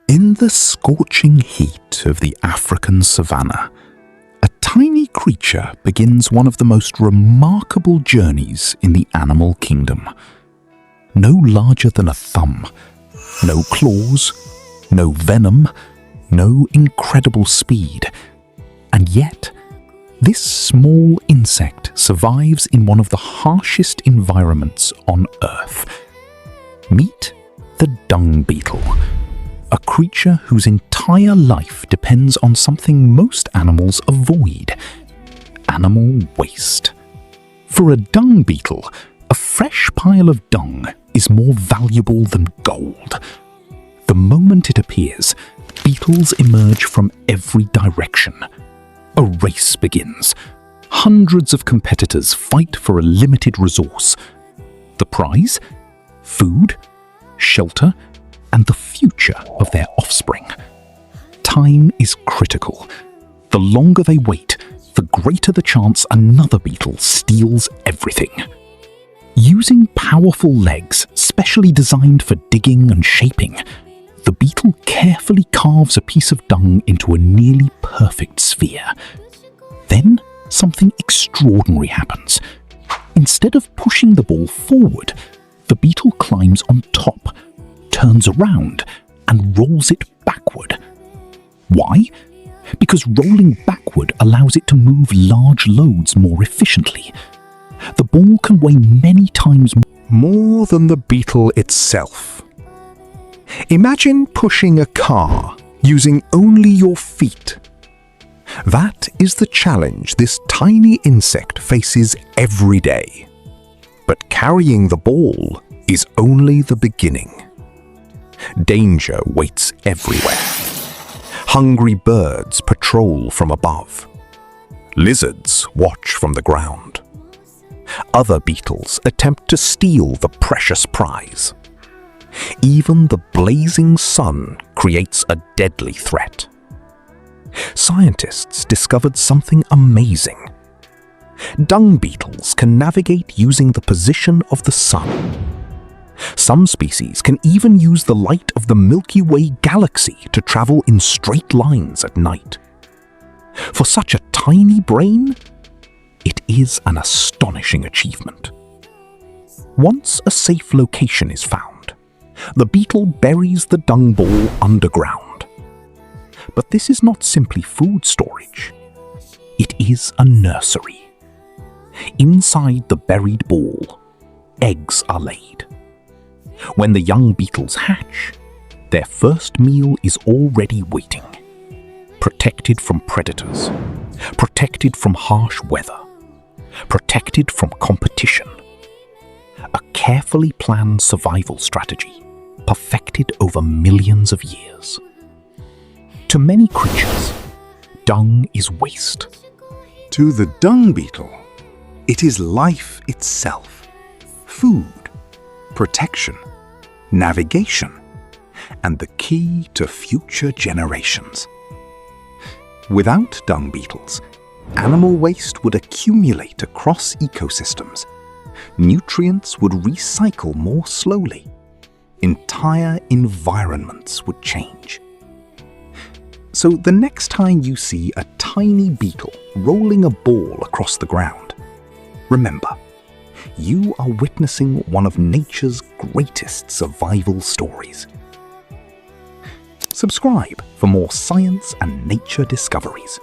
In the scorching heat of the African savanna, a tiny creature begins one of the most remarkable journeys in the animal kingdom. No larger than a thumb, no claws, no venom, no incredible speed. And yet, this small insect survives in one of the harshest environments on Earth. Meet the dung beetle, a creature whose entire life depends on something most animals avoid: animal waste. For a dung beetle, a fresh pile of dung is more valuable than gold. The moment it appears, beetles emerge from every direction. A race begins. Hundreds of competitors fight for a limited resource. The prize? Food, shelter, and the future of their offspring. Time is critical. The longer they wait, the greater the chance another beetle steals everything. Using powerful legs specially designed for digging and shaping, the beetle carefully carves a piece of dung into a nearly perfect sphere. Then something extraordinary happens. Instead of pushing the ball forward, the beetle climbs on top, turns around, and rolls it backward. Why? Because rolling backward allows it to move large loads more efficiently. The ball can weigh many times more than the beetle itself. Imagine pushing a car using only your feet. That is the challenge this tiny insect faces every day. But carrying the ball is only the beginning. Danger waits everywhere. Hungry birds patrol from above. Lizards watch from the ground. Other beetles attempt to steal the precious prize. Even the blazing sun creates a deadly threat. Scientists discovered something amazing. Dung beetles can navigate using the position of the sun. Some species can even use the light of the Milky Way galaxy to travel in straight lines at night. For such a tiny brain, it is an astonishing achievement. Once a safe location is found, the beetle buries the dung ball underground. But this is not simply food storage. It is a nursery. Inside the buried ball, eggs are laid. When the young beetles hatch, their first meal is already waiting. Protected from predators, protected from harsh weather, protected from competition. A carefully planned survival strategy, perfected over millions of years. To many creatures, dung is waste. To the dung beetle, it is life itself. Food, protection, navigation, and the key to future generations. Without dung beetles, animal waste would accumulate across ecosystems. Nutrients would recycle more slowly. Entire environments would change. So the next time you see a tiny beetle rolling a ball across the ground, remember, you are witnessing one of nature's greatest survival stories. Subscribe for more science and nature discoveries.